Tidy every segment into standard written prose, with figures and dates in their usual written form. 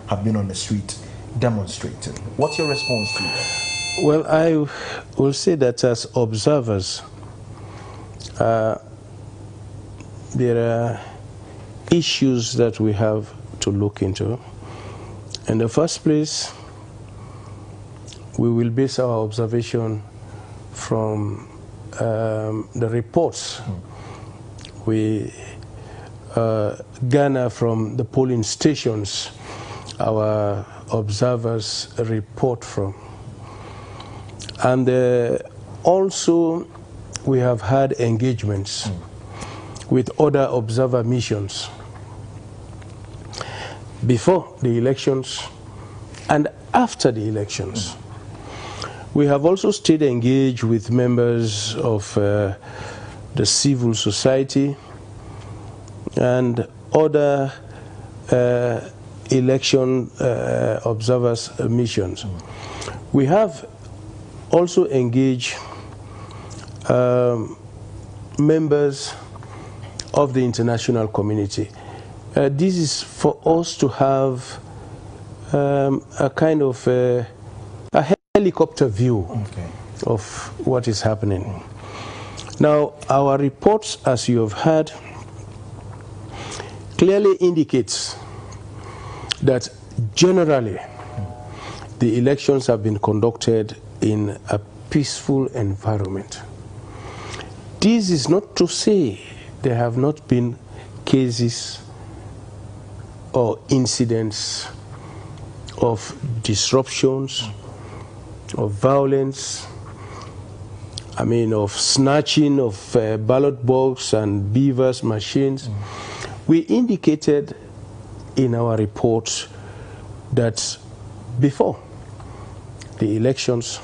have been on the street demonstrating. What's your response to that? Well, I will say that as observers, there are issues that we have to look into. In the first place, we will base our observation from the reports we garner from the polling stations our observers report from. And also we have had engagements with other observer missions before the elections and after the elections. We have also stayed engaged with members of the civil society and other election observers missions. We have also engaged members of the international community. This is for us to have a kind of a helicopter view of what is happening. Now, our reports, as you have heard, clearly indicates that generally the elections have been conducted in a peaceful environment. This is not to say there have not been cases or incidents of disruptions, of violence, of snatching of ballot box and beavers machines. We indicated in our report that before the elections,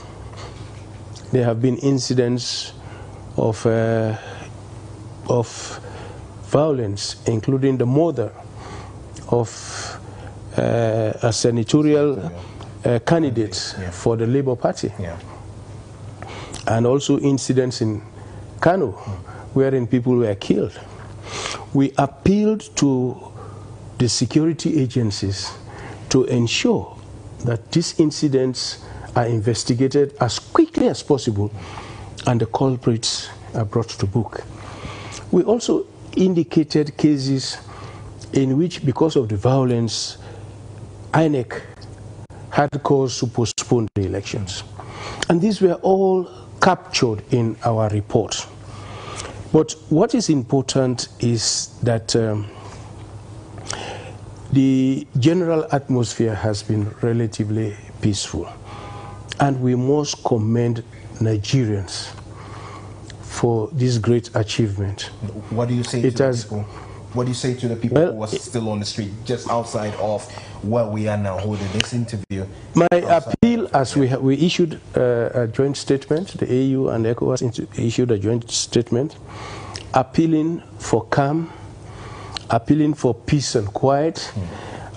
there have been incidents of violence, including the murder of a senatorial candidate for the Labour Party, and also incidents in Kano, wherein people were killed. We appealed to the security agencies to ensure that these incidents are investigated as quickly as possible and the culprits are brought to book. We also indicated cases in which, because of the violence, INEC had cause to postpone the elections. And these were all captured in our report. But what is important is that the general atmosphere has been relatively peaceful. And we must commend Nigerians for this great achievement. What do you say to the people? What do you say to the people who are still on the street, just outside of where we are now holding this interview? My appeal, as we issued a joint statement, the AU and ECOAWS issued a joint statement, appealing for calm, appealing for peace and quiet,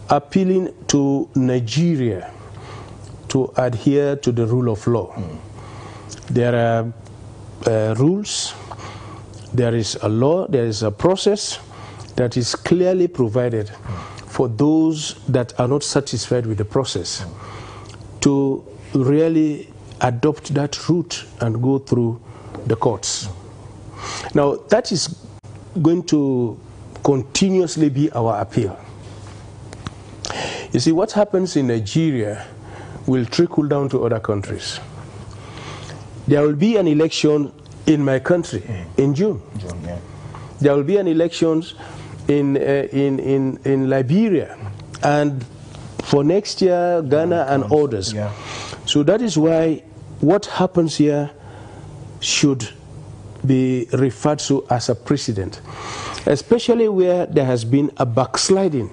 appealing to Nigeria to adhere to the rule of law. There are rules, there is a law, there is a process that is clearly provided for those that are not satisfied with the process to really adopt that route and go through the courts. Now, that is going to continuously be our appeal. You see, what happens in Nigeria will trickle down to other countries. There will be an election in my country in June. There will be an election in Liberia, and for next year, Ghana and others. So that is why what happens here should be referred to as a precedent, especially where there has been a backsliding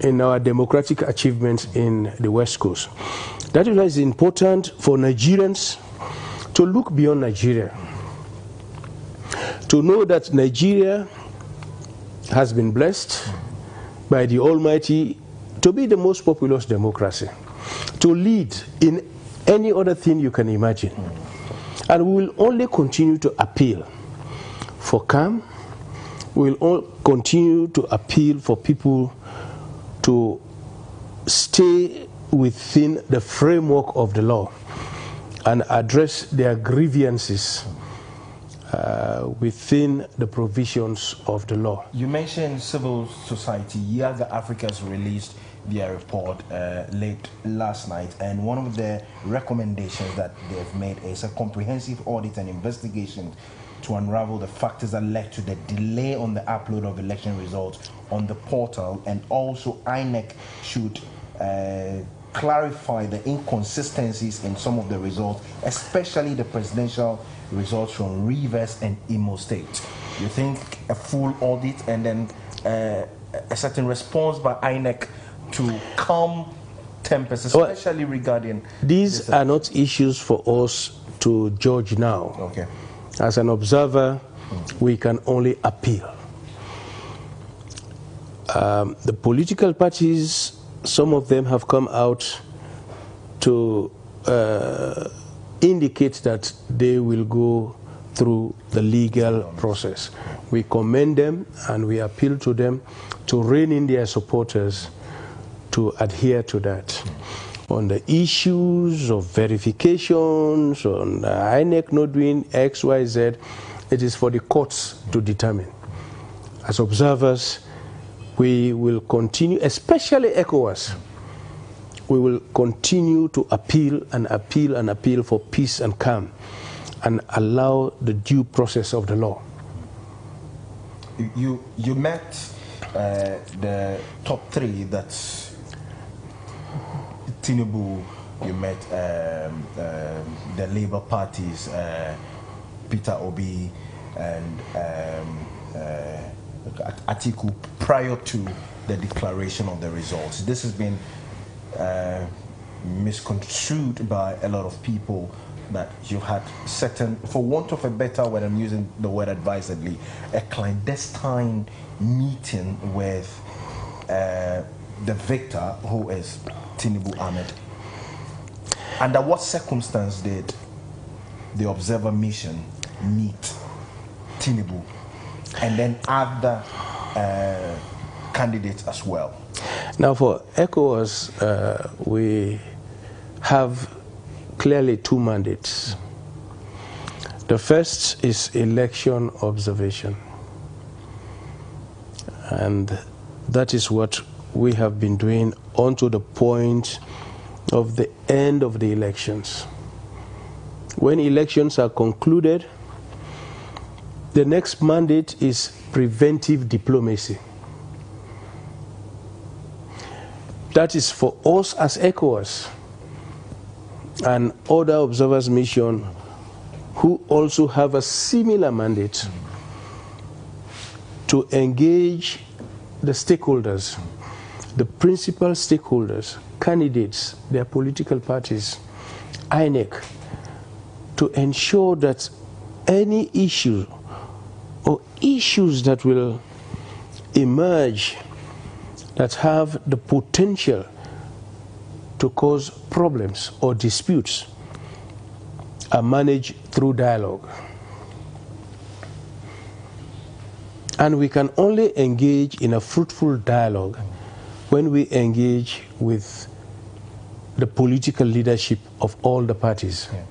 in our democratic achievements in the West Coast. That is why it's important for Nigerians to look beyond Nigeria, to know that Nigeria has been blessed by the Almighty to be the most populous democracy, to lead in any other thing you can imagine. And we will only continue to appeal for calm. We will all continue to appeal for people to stay within the framework of the law and address their grievances within the provisions of the law. You mentioned civil society. Yaga Africa's released their report late last night, and one of the recommendations that they've made is a comprehensive audit and investigation to unravel the factors that led to the delay on the upload of election results on the portal, and also INEC should clarify the inconsistencies in some of the results, especially the presidential results from Rivers and Imo State. You think a full audit and then a certain response by INEC to calm tempers, especially regarding these are not issues for us to judge now. Okay. As an observer, we can only appeal. The political parties, some of them have come out to indicate that they will go through the legal process. We commend them and we appeal to them to rein in their supporters to adhere to that. On the issues of verifications, on INEC not doing X, Y, Z, it is for the courts to determine. As observers, we will continue, especially ECOAWS, we will continue to appeal and appeal and appeal for peace and calm and allow the due process of the law. You met the top three, that's Tinubu, you met the Labour parties, Peter Obi and Atiku, prior to the declaration of the results. This has been misconstrued by a lot of people that you had certain, for want of a better word, I'm using the word advisedly, a clandestine meeting with the victor, who is Tinubu Ahmed. Under what circumstance did the observer mission meet Tinubu and then other candidates as well? Now for ECOWAS, we have clearly two mandates. The first is election observation, and that is what we have been doing unto the point of the end of the elections. When elections are concluded, the next mandate is preventive diplomacy. That is for us as ECOWAS and other observers mission who also have a similar mandate to engage the stakeholders, the principal stakeholders, candidates, their political parties, INEC, to ensure that any issue or issues that will emerge that have the potential to cause problems or disputes are managed through dialogue. And we can only engage in a fruitful dialogue when we engage with the political leadership of all the parties. Yeah.